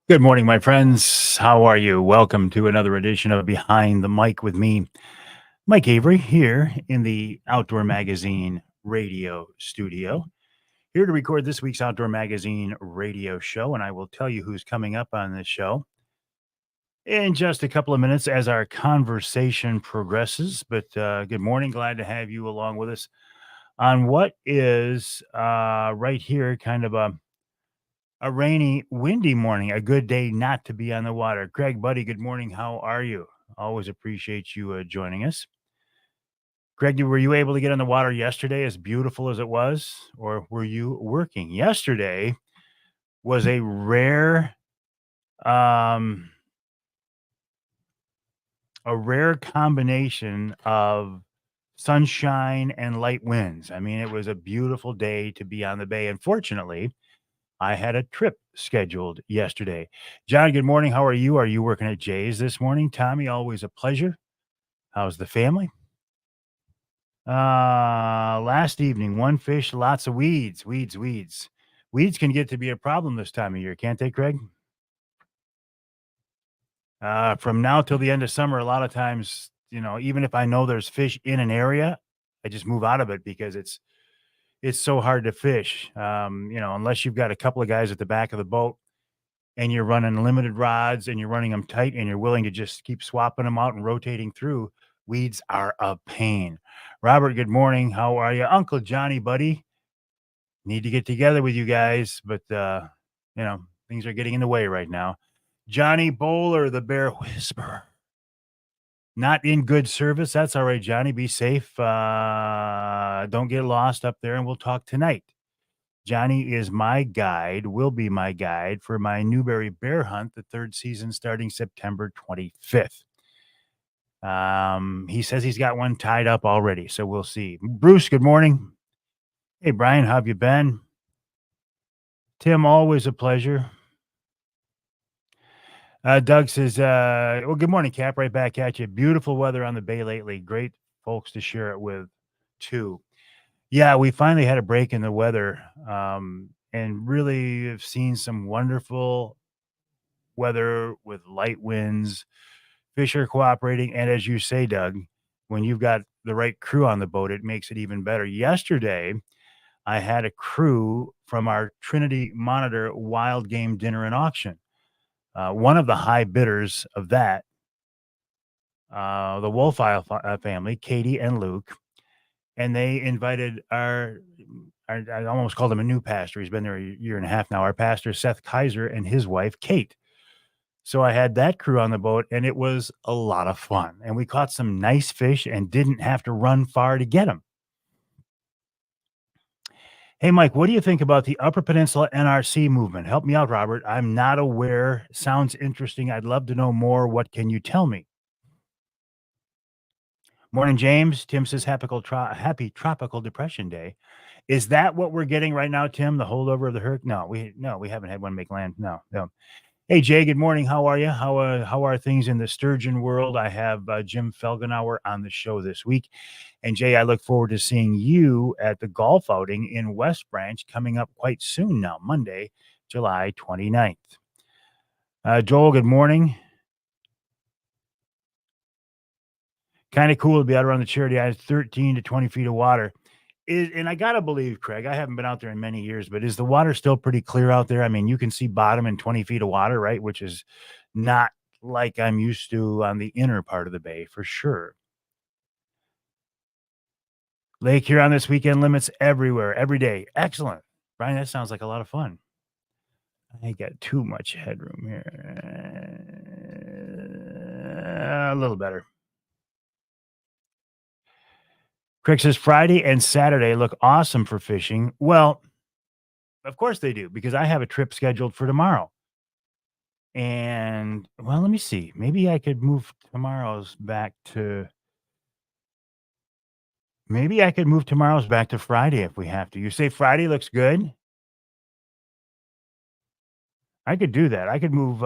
Good morning, my friends. How are you? Welcome to another edition of Behind the Mic with me, Mike Avery, here in the Outdoor Magazine radio studio. Here to record this week's Outdoor Magazine radio show, and I will tell you who's coming up on this show in just a couple of minutes as our conversation progresses. But good morning. Glad to have you along with us on what is right here kind of a rainy, windy morning, a good day not to be on the water. Greg, buddy, good morning. How are you? Always appreciate you joining us. Greg, were you able to get on the water yesterday as beautiful as it was, or were you working? Yesterday was um, a rare combination of sunshine and light winds. I mean, it was a beautiful day to be on the bay. Unfortunately, I had a trip scheduled yesterday. John, good morning. How are you? Are you working at Jay's this morning? Tommy, always a pleasure. How's the family? Last evening, one fish, lots of weeds, weeds, weeds. Weeds can get to be a problem this time of year, can't they, Craig? From now till the end of summer, a lot of times, even if I know there's fish in an area, I just move out of it because it's so hard to fish. Unless you've got a couple of guys at the back of the boat and you're running limited rods and you're running them tight and you're willing to just keep swapping them out and rotating through, weeds are a pain. Robert, good morning. How are you? Uncle Johnny, buddy. Need to get together with you guys, but things are getting in the way right now. Johnny Bowler, the Bear Whisperer. Not in good service. That's all right, Johnny. Be safe. Don't get lost up there, and we'll talk tonight. Johnny is my guide, will be my guide for my Newberry Bear Hunt, the third season starting September 25th. He says he's got one tied up already, so we'll see. Bruce, good morning. Hey, Brian, how have you been? Tim, always a pleasure. Doug says, well, good morning, Cap. Right back at you. Beautiful weather on the bay lately. Great folks to share it with, too. Yeah, we finally had a break in the weather, and really have seen some wonderful weather with light winds. Fish are cooperating, and as you say, Doug, when you've got the right crew on the boat, it makes it even better. Yesterday, I had a crew from our Trinity Monitor Wild Game Dinner and Auction. One of the high bidders of that, the Wolfile family, Katie and Luke, and they invited I almost called him a new pastor. He's been there a year and a half now. Our pastor, Seth Kaiser, and his wife, Kate. So I had that crew on the boat, and it was a lot of fun. And we caught some nice fish and didn't have to run far to get them. Hey, Mike, what do you think about the Upper Peninsula NRC movement? Help me out, Robert. I'm not aware. Sounds interesting. I'd love to know more. What can you tell me? Morning, James. Tim says happy tropical depression day. Is that what we're getting right now, Tim? The holdover of the hurricane? No, we haven't had one make land. No. Hey, Jay. Good morning. How are you? How are things in the sturgeon world? I have Jim Felgenauer on the show this week, and Jay, I look forward to seeing you at the golf outing in West Branch coming up quite soon now, Monday, July 29th. Joel. Good morning. Kind of cool to be out around the Charity Islands, 13 to 20 feet of water. And I gotta believe, Craig, I haven't been out there in many years, but is the water still pretty clear out there? I mean, you can see bottom in 20 feet of water, right? Which is not like I'm used to on the inner part of the bay for sure. Lake Huron this weekend, limits everywhere, every day. Excellent. Brian, that sounds like a lot of fun. I got too much headroom here. A little better. Craig says Friday and Saturday look awesome for fishing. Well, of course they do, because I have a trip scheduled for tomorrow. And well, let me see. Maybe I could move tomorrow's back to Friday if we have to. You say Friday looks good? I could do that. I could move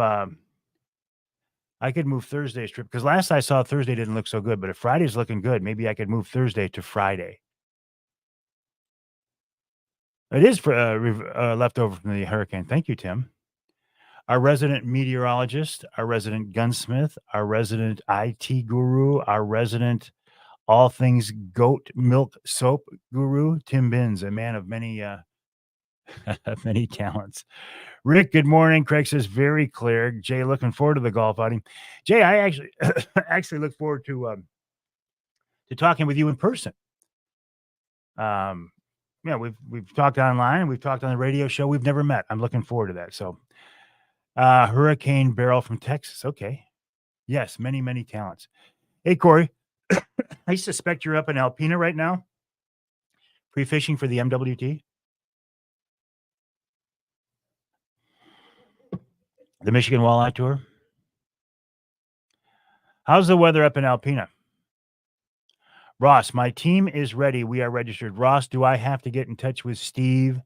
Thursday's trip because last I saw Thursday didn't look so good, but if Friday's looking good, maybe I could move Thursday to Friday. It is for leftover from the hurricane. Thank you, Tim. our resident meteorologist, our resident gunsmith, our resident IT guru, our resident all things goat milk soap guru, Tim Binns, a man of many many talents. Rick, good morning. Craig says very clear. Jay, looking forward to the golf outing. Jay, I actually actually look forward to talking with you in person. Yeah, we've talked online, we've talked on the radio show. We've never met. I'm looking forward to that. So, Hurricane Barrel from Texas. Okay, yes, many many talents. Hey, Corey, I suspect you're up in Alpena right now, pre-fishing for the MWT, the Michigan Walleye Tour. How's the weather up in Alpena? Ross, my team is ready. We are registered. Ross, do I have to get in touch with Steve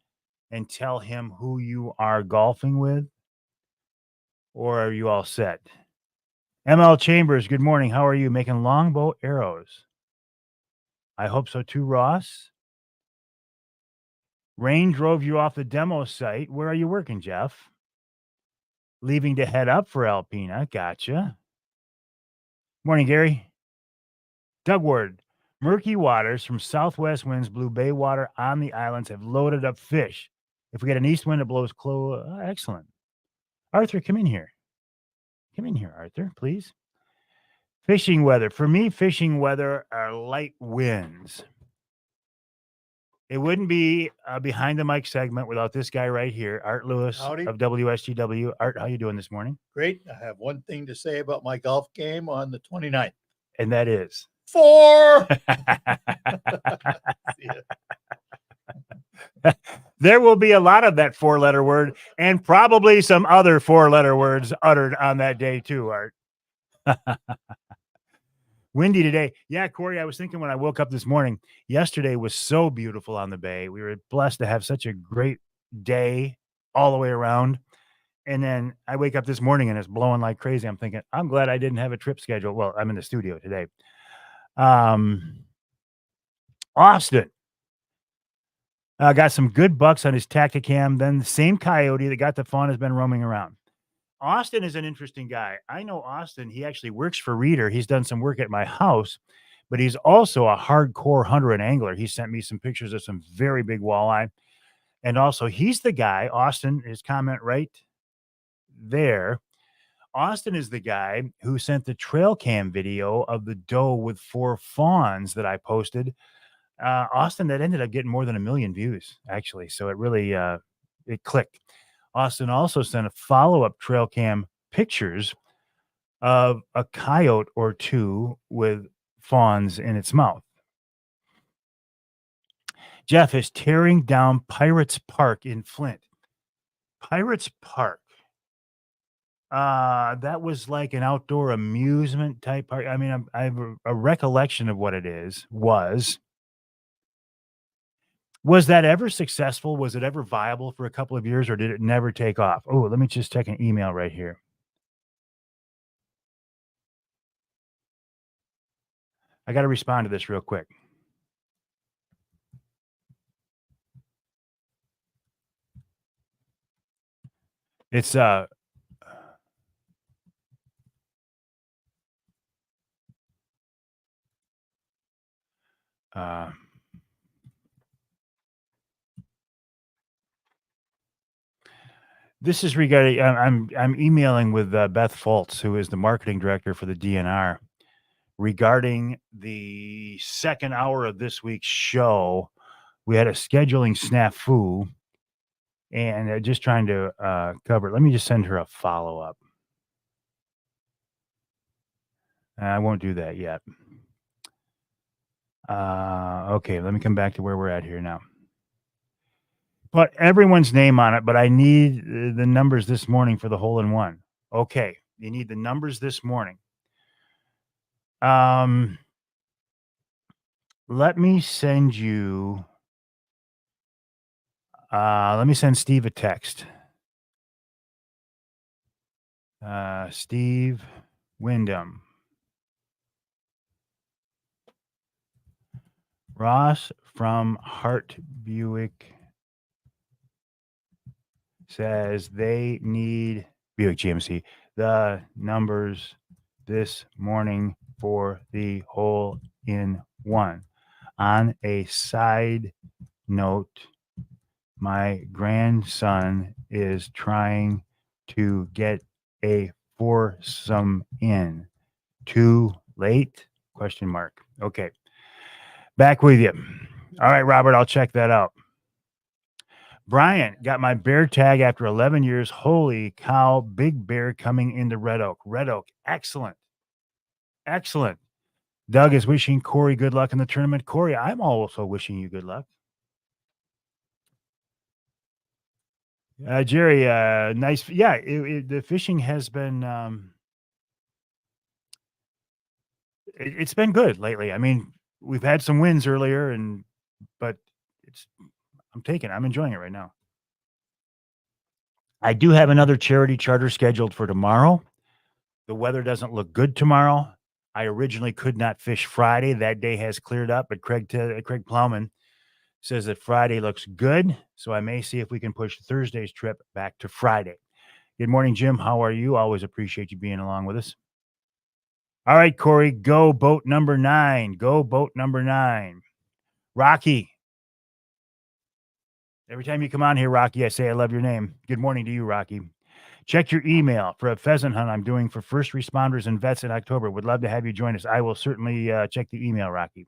and tell him who you are golfing with? Or are you all set? ML Chambers, good morning. How are you? Making longbow arrows. I hope so too, Ross. Rain drove you off the demo site. Where are you working, Jeff? Leaving to head up for Alpena. Gotcha. Morning, Gary. Doug Ward. Murky waters from southwest winds blew bay water on the islands have loaded up fish. If we get an east wind, it blows close. Excellent. Arthur, come in here. Come in here, Arthur, please. Fishing weather. For me, fishing weather are light winds. It wouldn't be a behind the mic segment without this guy right here, Art Lewis Howdy. of WSGW. Art, how you doing this morning? Great. I have one thing to say about my golf game on the 29th. And that is 4. There will be a lot of that 4-letter word and probably some other 4-letter words uttered on that day too, Art. Windy today. Yeah, Corey, I was thinking when I woke up this morning, yesterday was so beautiful on the bay. We were blessed to have such a great day all the way around. And then I wake up this morning and it's blowing like crazy. I'm thinking, I'm glad I didn't have a trip scheduled. Well, I'm in the studio today. Austin got some good bucks on his Tacticam. Then the same coyote that got the fawn has been roaming around. Austin is an interesting guy. I know Austin. He actually works for Reader. He's done some work at my house, but he's also a hardcore hunter and angler. He sent me some pictures of some very big walleye. And also, he's the guy, Austin, his comment right there. Austin is the guy who sent the trail cam video of the doe with 4 fawns that I posted. Austin, that ended up getting more than 1 million views, actually. So it really, it clicked. Austin also sent a follow-up trail cam pictures of a coyote or 2 with fawns in its mouth. Jeff is tearing down Pirates Park in Flint. Pirates Park. That was like an outdoor amusement type park. I mean, I have a recollection of what it is. Was that ever successful? Was it ever viable for a couple of years, or did it never take off? Oh, let me just check an email right here. I got to respond to this real quick. It's this is regarding. I'm emailing with Beth Fultz, who is the marketing director for the DNR, regarding the second hour of this week's show. We had a scheduling snafu, and just trying to cover it. Let me just send her a follow up. I won't do that yet. Okay, let me come back to where we're at here now. Put everyone's name on it, but I need the numbers this morning for the hole in one. Okay, you need the numbers this morning. Let me send you. Let me send Steve a text. Steve Wyndham. Ross from Hart Buick says they need Buick GMC. The numbers this morning for the hole in one. On a side note, my grandson is trying to get a foursome in. Too late? Question mark. Okay. Back with you. All right, Robert, I'll check that out. Brian got my bear tag after 11 years. Holy cow, big bear coming into Red Oak. Red Oak, excellent. Excellent. Doug is wishing Corey good luck in the tournament. Corey, I'm also wishing you good luck. Jerry, nice. Yeah, the fishing has been, it's been good lately. I mean, we've had some wins earlier, but I'm enjoying it right now. I do have another charity charter scheduled for tomorrow. The weather doesn't look good tomorrow. I originally could not fish Friday. That day has cleared up, but Craig Plowman says that Friday looks good. So I may see if we can push Thursday's trip back to Friday. Good morning, Jim. How are you? Always appreciate you being along with us. All right, Corey, go boat number 9. Go boat number 9. Rocky. Every time you come on here, Rocky, I say I love your name. Good morning to you, Rocky. Check your email for a pheasant hunt I'm doing for first responders and vets in October. Would love to have you join us. I will certainly check the email, Rocky.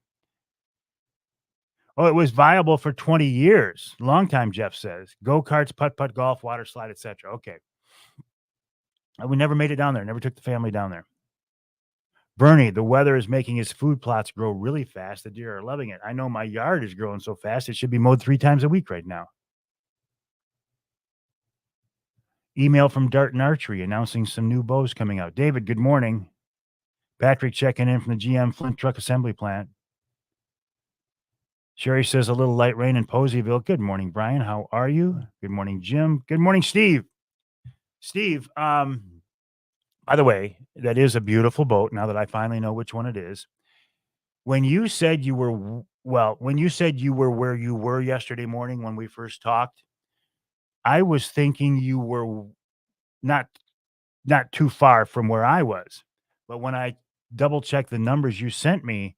Oh, it was viable for 20 years. Long time, Jeff says. Go-karts, putt-putt, golf, water slide, etc. Okay. We never made it down there. Never took the family down there. Bernie, the weather is making his food plots grow really fast. The deer are loving it. I know my yard is growing so fast, it should be mowed 3 times a week right now. Email from Dart and Archery announcing some new bows coming out. David, good morning. Patrick checking in from the GM Flint Truck Assembly Plant. Sherry says a little light rain in Poseyville. Good morning, Brian. How are you? Good morning, Jim. Good morning, Steve. Steve, by the way, that is a beautiful boat now that I finally know which one it is. When you said you were where you were yesterday morning when we first talked, I was thinking you were not too far from where I was. But when I double checked the numbers you sent me,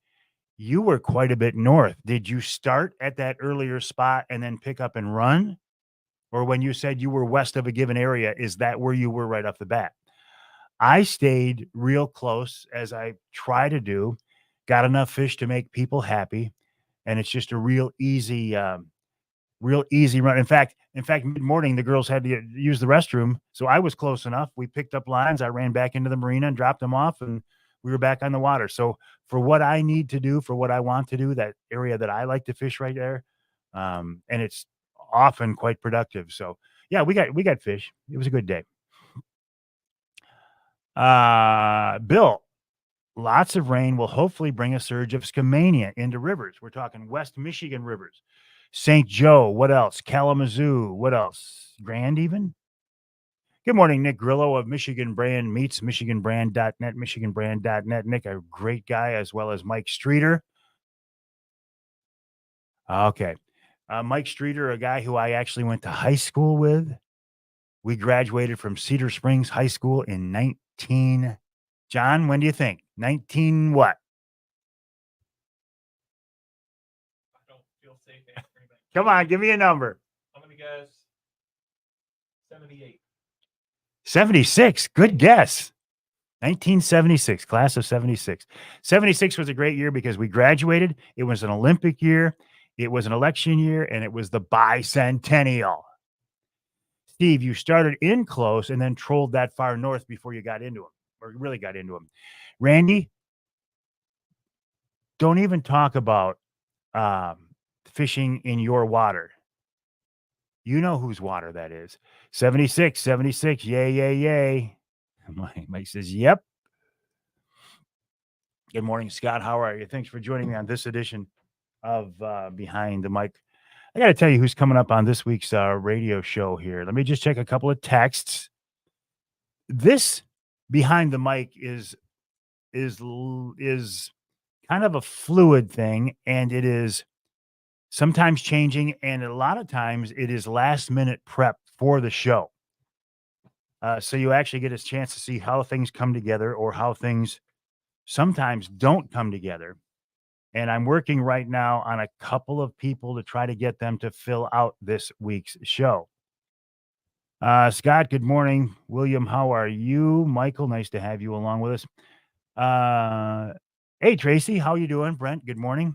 you were quite a bit north. Did you start at that earlier spot and then pick up and run? Or when you said you were west of a given area, is that where you were right off the bat? I stayed real close, as I try to do, got enough fish to make people happy. And it's just a real easy run. In fact, mid-morning, the girls had to use the restroom. So I was close enough. We picked up lines. I ran back into the marina and dropped them off, and we were back on the water. So for what I need to do, for what I want to do, that area that I like to fish right there, and it's often quite productive. So yeah, we got fish. It was a good day. Bill, lots of rain will hopefully bring a surge of Skamania into rivers. We're talking West Michigan rivers. St. Joe, what else? Kalamazoo, what else? Grand even? Good morning, Nick Grillo of Michigan Brand Meats, michiganbrand.net, michiganbrand.net. Nick, a great guy, as well as Mike Streeter. Okay. Mike Streeter, a guy who I actually went to high school with. We graduated from Cedar Springs High School in 19... John, when do you think? 19 what? I don't feel safe answering that. Come on, give me a number. I'm going to guess 78. 76. Good guess. 1976, class of 76. 76 was a great year because we graduated. It was an Olympic year. It was an election year, and it was the bicentennial. Steve, you started in close and then trolled that far north before you got into them, or really got into them. Randy, don't even talk about fishing in your water. You know whose water that is. 76, yay, yay, yay. Mike says, yep. Good morning, Scott. How are you? Thanks for joining me on this edition of Behind the Mic. I got to tell you who's coming up on this week's radio show here. Let me just check a couple of texts. This Behind the Mic is kind of a fluid thing, and it is sometimes changing, and a lot of times it is last minute prep for the show. So you actually get a chance to see how things come together or how things sometimes don't come together. And I'm working right now on a couple of people to try to get them to fill out this week's show. Scott, good morning. William, how are you? Michael, nice to have you along with us. Hey, Tracy, how you doing? Brent, good morning.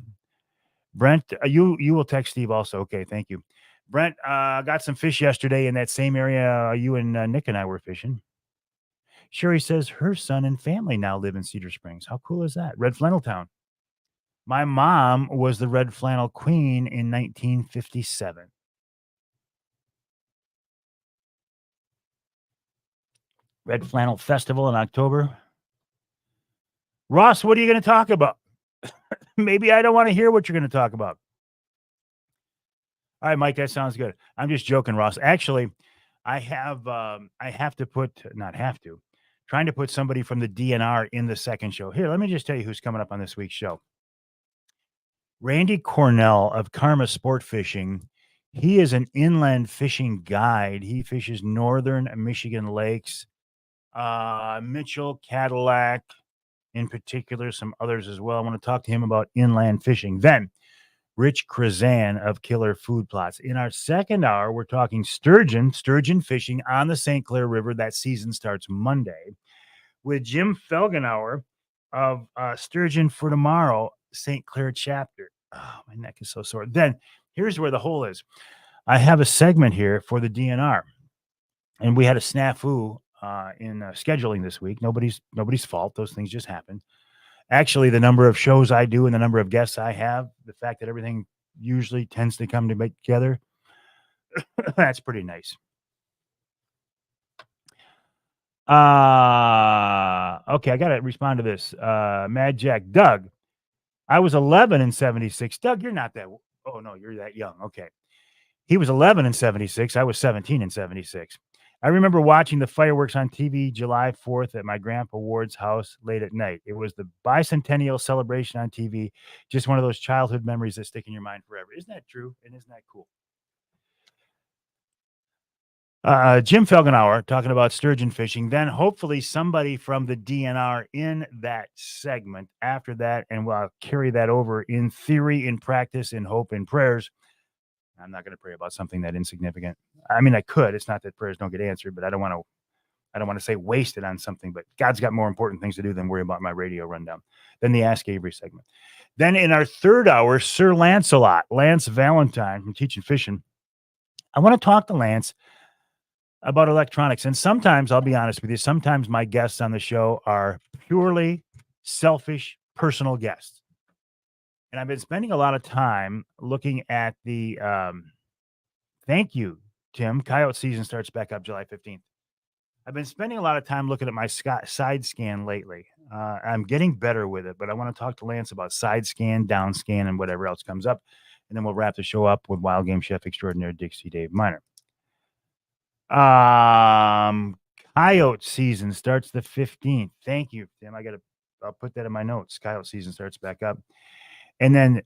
Brent, you will text Steve also. Okay, thank you. Brent, got some fish yesterday in that same area you and Nick and I were fishing. Sherry says her son and family now live in Cedar Springs. How cool is that? Red Flannel Town. My mom was the Red Flannel Queen in 1957. Red Flannel Festival in October. Ross, what are you going to talk about? Maybe I don't want to hear what you're going to talk about. All right, Mike, that sounds good. I'm just joking, Ross. Actually, I have to put, not have to, trying to put somebody from the DNR in the second show. Here, let me just tell you who's coming up on this week's show. Randy Cornell of Karma Sport Fishing. He is an inland fishing guide. He fishes northern Michigan lakes, Mitchell, Cadillac, in particular, some others as well. I want to talk to him about inland fishing. Then Rich Krazan of Killer Food Plots. In our second hour, we're talking sturgeon fishing on the St. Clair River. That season starts Monday with Jim Felgenauer of Sturgeon for Tomorrow, St. Clair chapter. Oh, my neck is so sore. Then here's where the hole is. I have a segment here for the DNR, and we had a snafu in scheduling this week. Nobody's fault. Those things just happen. Actually, the number of shows I do and the number of guests I have, the fact that everything usually tends to come together, that's pretty nice. Okay, I got to respond to this. Mad Jack. Doug, I was 11 in 76. Doug, you're not that. Oh, no, you're that young. Okay. He was 11 in 76. I was 17 in 76. I remember watching the fireworks on TV July 4th at my grandpa Ward's house late at night. It was the bicentennial celebration on TV. Just one of those childhood memories that stick in your mind forever. Isn't that true? And isn't that cool? Jim Felgenauer talking about sturgeon fishing. Then hopefully somebody from the DNR in that segment after that, and we'll carry that over in theory, in practice, in hope, in prayers. I'm not going to pray about something that insignificant. I mean, I could. It's not that prayers don't get answered, but I don't want to say wasted on something. But God's got more important things to do than worry about my radio rundown. Then the Ask Avery segment. Then in our third hour, Sir Lancelot, Lance Valentine from Teaching Fishing. I want to talk to Lance about electronics. And sometimes, I'll be honest with you, sometimes my guests on the show are purely selfish, personal guests. And I've been spending a lot of time looking at the, thank you, Tim. Coyote season starts back up July 15th. I've been spending a lot of time looking at my side scan lately. I'm getting better with it, but I want to talk to Lance about side scan, down scan, and whatever else comes up. And then we'll wrap the show up with Wild Game Chef Extraordinaire Dixie Dave Miner. Coyote season starts the 15th. Thank you, Tim. I'll put that in my notes. Coyote season starts back up. And then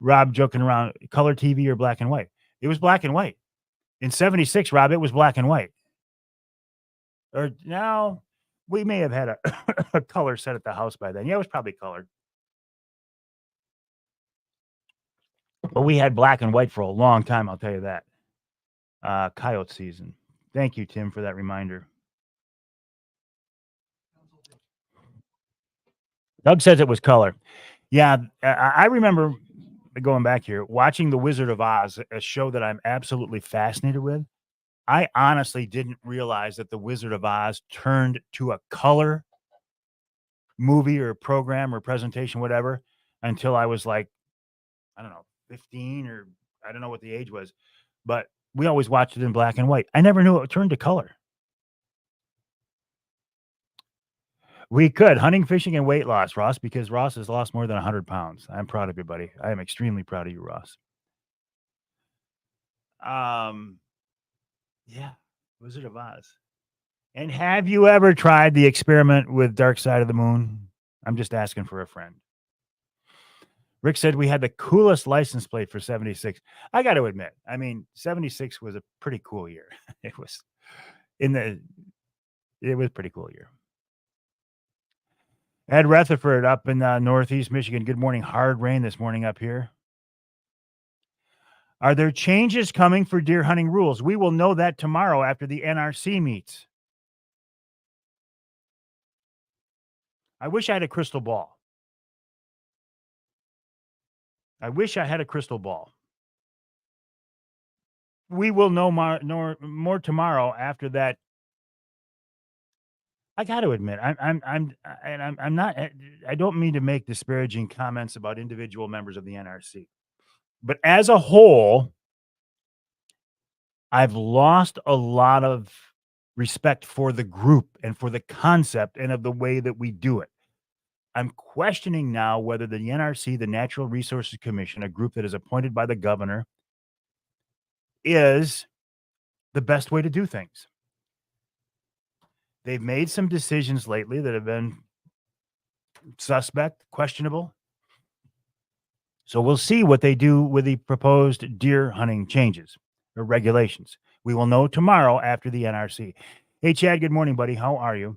Rob joking around, color TV or black and white? It was black and white. In 76, Rob, it was black and white. Or now we may have had a color set at the house by then. Yeah, it was probably colored. But we had black and white for a long time, I'll tell you that. Coyote season. Thank you, Tim, for that reminder. Doug says it was color. Yeah, I remember going back here, watching The Wizard of Oz, a show that I'm absolutely fascinated with. I honestly didn't realize that The Wizard of Oz turned to a color movie or program or presentation, whatever, until I was like, I don't know, 15 or I don't know what the age was, but we always watched it in black and white. I never knew it turned to color. We could. Hunting, fishing, and weight loss, Ross, because Ross has lost more than 100 pounds. I'm proud of you, buddy. I am extremely proud of you, Ross. Yeah, Wizard of Oz. And have you ever tried the experiment with Dark Side of the Moon? I'm just asking for a friend. Rick said we had the coolest license plate for 76. I got to admit, I mean, 76 was a pretty cool year. It was a pretty cool year. Ed Rutherford up in Northeast Michigan. Good morning. Hard rain this morning up here. Are there changes coming for deer hunting rules? We will know that tomorrow after the NRC meets. I wish I had a crystal ball. We will know more tomorrow after that. I got to admit, I'm not. I don't mean to make disparaging comments about individual members of the NRC, but as a whole, I've lost a lot of respect for the group and for the concept and of the way that we do it. I'm questioning now whether the NRC, the Natural Resources Commission, a group that is appointed by the governor, is the best way to do things. They've made some decisions lately that have been suspect, questionable. So we'll see what they do with the proposed deer hunting changes or regulations. We will know tomorrow after the NRC. Hey, Chad, good morning, buddy. How are you?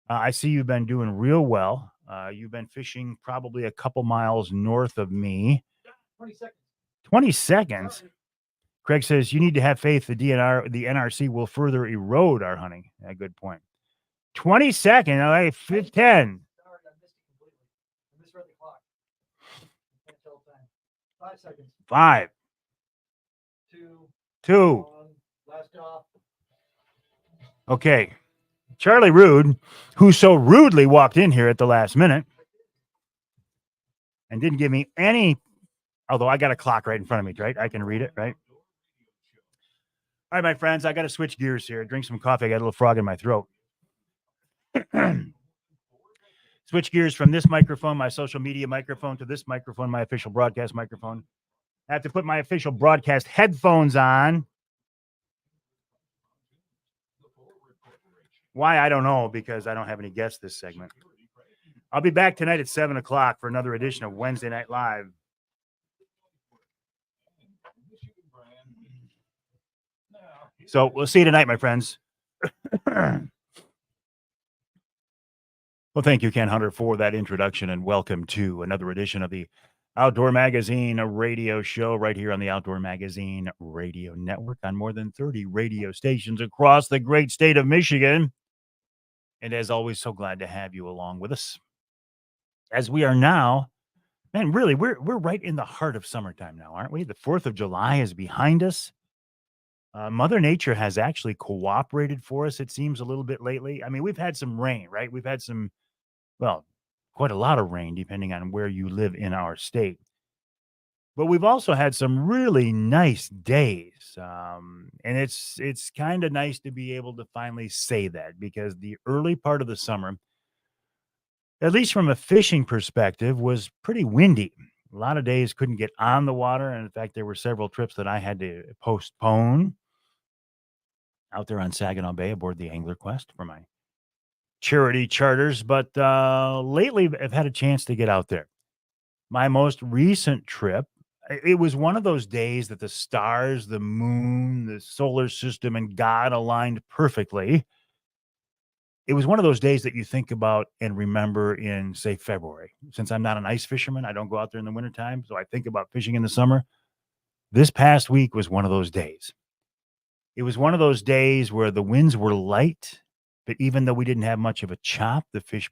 I see you've been doing real well. You've been fishing probably a couple miles north of me. 20 seconds. 20 seconds? Craig says you need to have faith the NRC will further erode our hunting. Yeah, good point. 20 seconds, all right, 10. Sorry, I missed it completely. I misread the clock. Can't tell time. 5 seconds. 5, 2, 2. 1. Last off. Okay. Charlie Rude, who so rudely walked in here at the last minute and didn't give me any, although I got a clock right in front of me, right? I can read it, right? All right, my friends, I got to switch gears here. Drink some coffee. I got a little frog in my throat. Switch gears from this microphone, my social media microphone, to this microphone, my official broadcast microphone. I have to put my official broadcast headphones on. Why? I don't know, because I don't have any guests this segment. I'll be back tonight at 7 o'clock for another edition of Wednesday Night Live. So we'll see you tonight, my friends. Well, thank you, Ken Hunter, for that introduction, and welcome to another edition of the Outdoor Magazine radio show right here on the Outdoor Magazine Radio Network on more than 30 radio stations across the great state of Michigan. And as always, so glad to have you along with us. As we are now, man, really, we're right in the heart of summertime now, aren't we? The 4th of July is behind us. Mother Nature has actually cooperated for us, it seems, a little bit lately. I mean, we've had some rain, right? We've had some, well, quite a lot of rain, depending on where you live in our state. But we've also had some really nice days. And it's kind of nice to be able to finally say that, because the early part of the summer, at least from a fishing perspective, was pretty windy. A lot of days couldn't get on the water. And in fact, there were several trips that I had to postpone out there on Saginaw Bay aboard the Angler Quest for my charity charters. But lately, I've had a chance to get out there. My most recent trip, it was one of those days that the stars, the moon, the solar system, and God aligned perfectly. It was one of those days that you think about and remember in, say, February. Since I'm not an ice fisherman, I don't go out there in the wintertime, so I think about fishing in the summer. This past week was one of those days. It was one of those days where the winds were light, but even though we didn't have much of a chop, the fish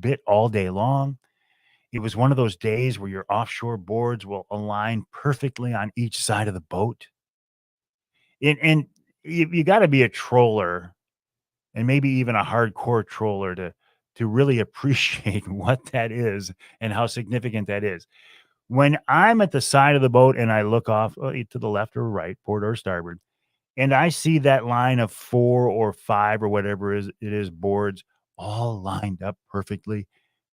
bit all day long. It was one of those days where your offshore boards will align perfectly on each side of the boat. And you got to be a troller, and maybe even a hardcore troller, to really appreciate what that is and how significant that is. When I'm at the side of the boat and I look off to the left or right, port or starboard, and I see that line of 4 or 5 or whatever it is boards all lined up perfectly,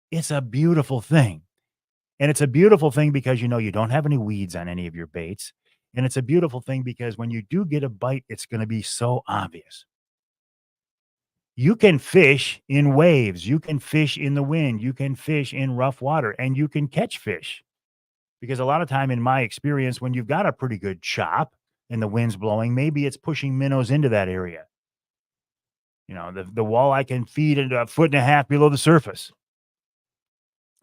it's a beautiful thing. And it's a beautiful thing because you don't have any weeds on any of your baits. And it's a beautiful thing because when you do get a bite, it's going to be so obvious. You can fish in waves. You can fish in the wind. You can fish in rough water, and you can catch fish. Because a lot of time, in my experience, when you've got a pretty good chop and the wind's blowing, maybe it's pushing minnows into that area. The walleye can feed at a foot and a half below the surface.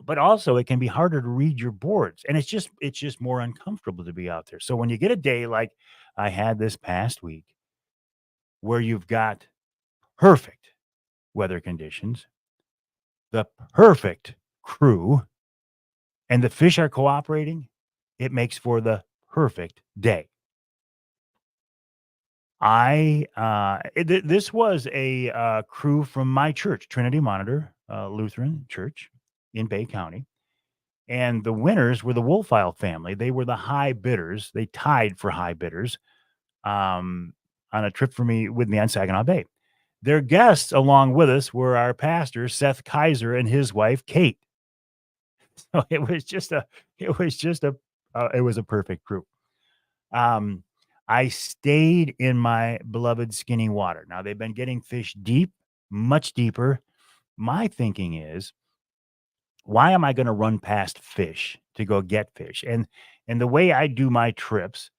But also it can be harder to read your boards, and it's just more uncomfortable to be out there. So when you get a day like I had this past week, where you've got perfect weather conditions, the perfect crew, and the fish are cooperating, it makes for the perfect day. This was a crew from my church, Trinity Monitor Lutheran Church in Bay County. And the winners were the Wolfile family. They were the high bidders. They tied for high bidders on a trip with me on Saginaw Bay. Their guests along with us were our pastor, Seth Kaiser, and his wife, Kate. So it was a perfect crew. I stayed in my beloved Skinny Water. Now they've been getting fish deep, much deeper. My thinking is, why am I going to run past fish to go get fish? And the way I do my trips,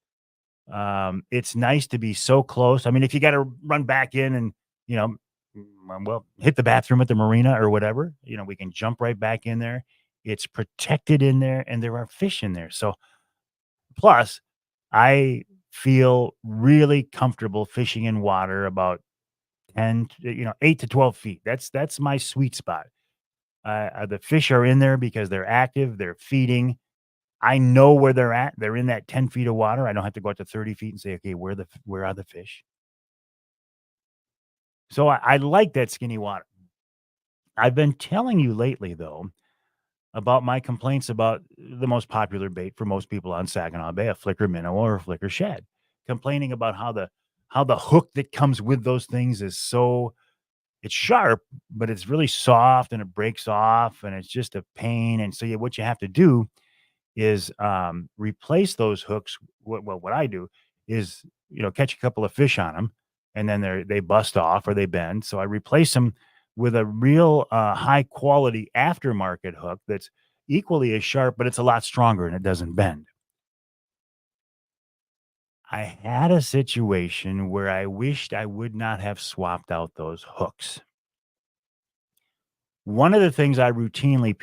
it's nice to be so close. I mean, if you got to run back in and, hit the bathroom at the marina or whatever, we can jump right back in there. It's protected in there and there are fish in there. So plus I feel really comfortable fishing in water about 8 to 12 feet. That's my sweet spot. The fish are in there because they're active, they're feeding. I know where they're at. They're in that 10 feet of water. I don't have to go out to 30 feet and say, okay, where are the fish? So I like that Skinny Water. I've been telling you lately, though, about my complaints about the most popular bait for most people on Saginaw Bay, a flicker minnow or a flicker shad, complaining about how the hook that comes with those things is it's sharp, but it's really soft and it breaks off and it's just a pain. And so what you have to do is replace those hooks. What I do is, catch a couple of fish on them and then they bust off or they bend. So I replace them with a real high quality aftermarket hook that's equally as sharp, but it's a lot stronger and it doesn't bend. I had a situation where I wished I would not have swapped out those hooks. One of the things I routinely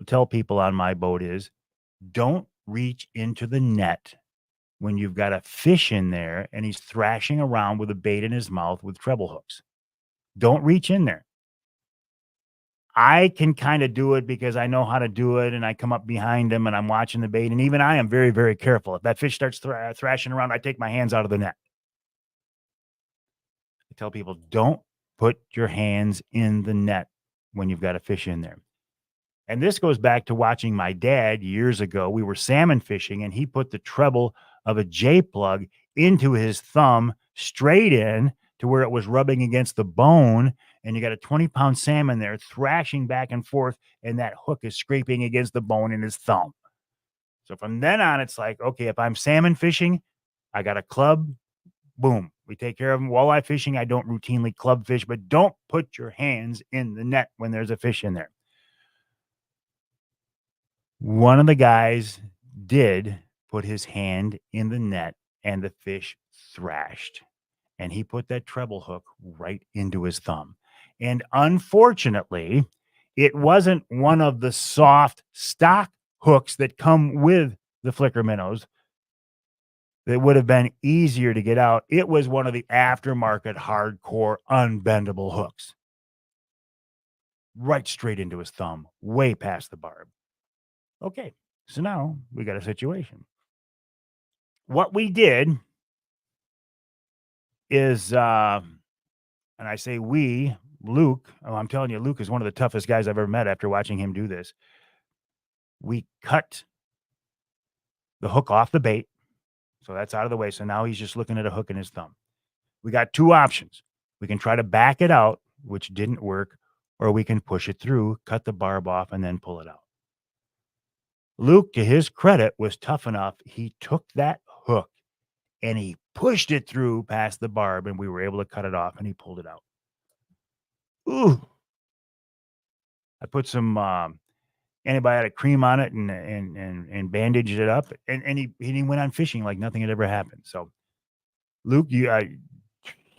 tell people on my boat is, don't reach into the net when you've got a fish in there and he's thrashing around with a bait in his mouth with treble hooks. Don't reach in there. I can kind of do it because I know how to do it, and I come up behind him and I'm watching the bait, and even I am very, very careful. If that fish starts thrashing around, I take my hands out of the net. I tell people, don't put your hands in the net when you've got a fish in there. And this goes back to watching my dad years ago. We were salmon fishing, and he put the treble of a J plug into his thumb straight in to where it was rubbing against the bone. And you got a 20-pound salmon there thrashing back and forth, and that hook is scraping against the bone in his thumb. So from then on, it's like, okay, if I'm salmon fishing, I got a club, boom, we take care of them. Walleye fishing, I don't routinely club fish, but don't put your hands in the net when there's a fish in there. One of the guys did put his hand in the net and the fish thrashed, and he put that treble hook right into his thumb. And unfortunately, it wasn't one of the soft stock hooks that come with the flicker minnows that would have been easier to get out. It was one of the aftermarket hardcore unbendable hooks. Right straight into his thumb, way past the barb. Okay, so now we got a situation. What we did is, and I say we, Luke, I'm telling you, Luke is one of the toughest guys I've ever met after watching him do this. We cut the hook off the bait. So that's out of the way. So now he's just looking at a hook in his thumb. We got two options. We can try to back it out, which didn't work, or we can push it through, cut the barb off, and then pull it out. Luke, to his credit, was tough enough. He took that hook and he pushed it through past the barb, and we were able to cut it off, and he pulled it out. Ooh. I put some antibiotic cream on it and bandaged it up, and he went on fishing like nothing had ever happened. So, Luke,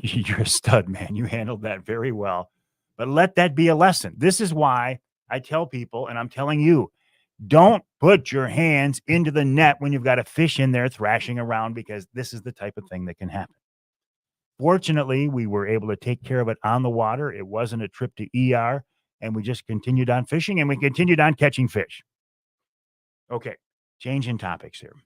You're a stud, man. You handled that very well. But let that be a lesson. This is why I tell people, and I'm telling you, don't put your hands into the net when you've got a fish in there thrashing around, because this is the type of thing that can happen. Fortunately, we were able to take care of it on the water. It wasn't a trip to ER, and we just continued on fishing, and we continued on catching fish. Okay, changing topics here.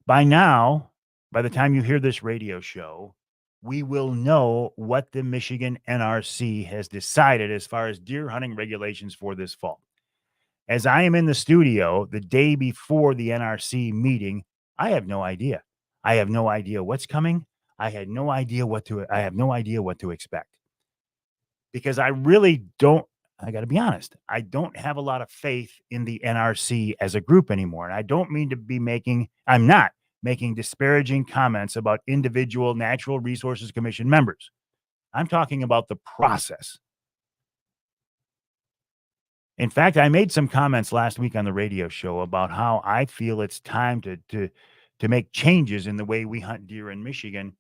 By now, by the time you hear this radio show, we will know what the Michigan NRC has decided as far as deer hunting regulations for this fall. As I am in the studio the day before the NRC meeting, I have no idea. I have no idea what's coming. I have no idea what to expect. Because I really don't, I got to be honest, I don't have a lot of faith in the NRC as a group anymore. And I don't mean to be I'm not making disparaging comments about individual Natural Resources Commission members. I'm talking about the process. In fact, I made some comments last week on the radio show about how I feel it's time to make changes in the way we hunt deer in Michigan.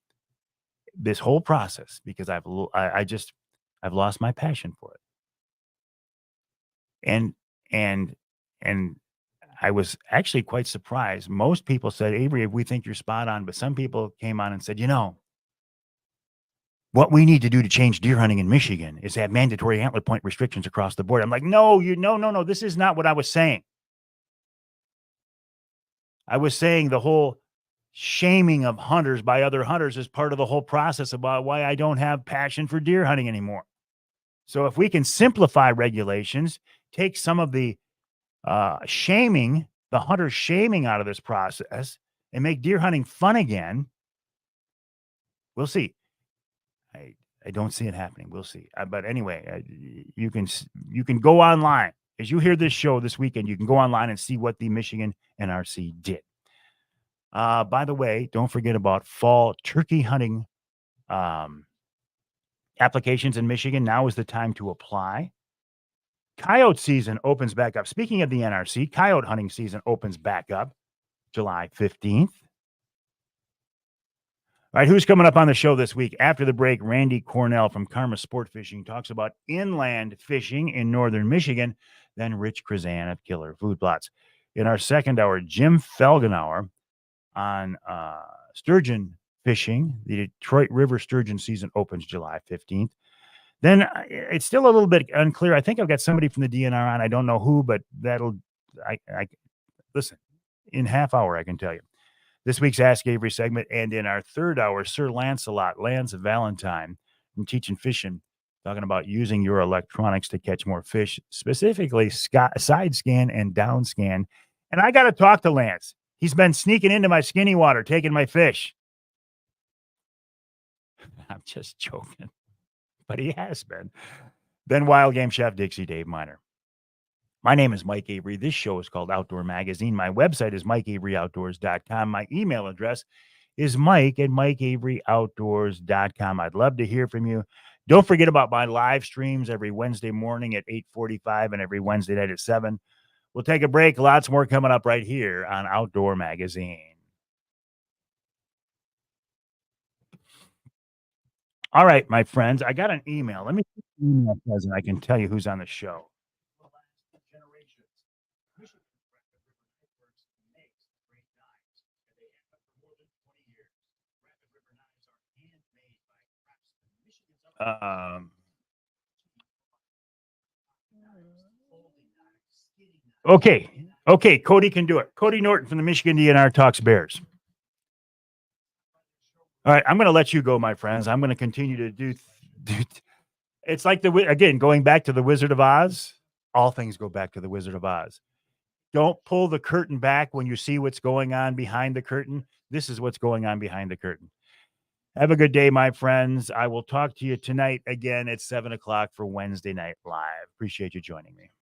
This whole process, because I've lost my passion for it. And I was actually quite surprised. Most people said, Avery, we think you're spot on, but some people came on and said, what we need to do to change deer hunting in Michigan is have mandatory antler point restrictions across the board. I'm like, no, this is not what I was saying. I was saying the whole shaming of hunters by other hunters is part of the whole process about why I don't have passion for deer hunting anymore. So if we can simplify regulations, take some of the shaming, the hunter shaming out of this process, and make deer hunting fun again, we'll see. I don't see it happening. We'll see. But anyway, you can go online. As you hear this show this weekend, you can go online and see what the Michigan NRC did. By the way, don't forget about fall turkey hunting applications in Michigan. Now is the time to apply. Coyote season opens back up. Speaking of the NRC, coyote hunting season opens back up July 15th. All right, who's coming up on the show this week? After the break, Randy Cornell from Karma Sport Fishing talks about inland fishing in northern Michigan. Then Rich Krizan of Killer Food Plots. In our second hour, Jim Felgenauer on sturgeon fishing. The Detroit River sturgeon season opens July 15th. Then it's still a little bit unclear. I think I've got somebody from the DNR on. I don't know who, but listen, in half hour, I can tell you. This week's Ask Avery segment, and in our third hour, Sir Lancelot, Lance Valentine from Teaching Fishing, talking about using your electronics to catch more fish, specifically side scan and down scan. And I got to talk to Lance. He's been sneaking into my skinny water, taking my fish. I'm just joking, but he has been. Then Wild Game Chef Dixie Dave Miner. My name is Mike Avery. This show is called Outdoor Magazine. My website is MikeAveryOutdoors.com. My email address is Mike@MikeAveryOutdoors.com. I'd love to hear from you. Don't forget about my live streams every Wednesday morning at 8:45 and every Wednesday night at 7. We'll take a break. Lots more coming up right here on Outdoor Magazine. All right, my friends, I got an email. Let me see the email present. I can tell you who's on the show. Okay, Cody can do it. Cody Norton from the Michigan DNR talks Bears. All right, I'm going to let you go, my friends. I'm going to continue to do it's like going back to the Wizard of Oz. All things go back to the Wizard of Oz. Don't pull the curtain back when you see what's going on behind the curtain. This is what's going on behind the curtain. Have a good day, my friends. I will talk to you tonight again at 7 o'clock for Wednesday Night Live. Appreciate you joining me.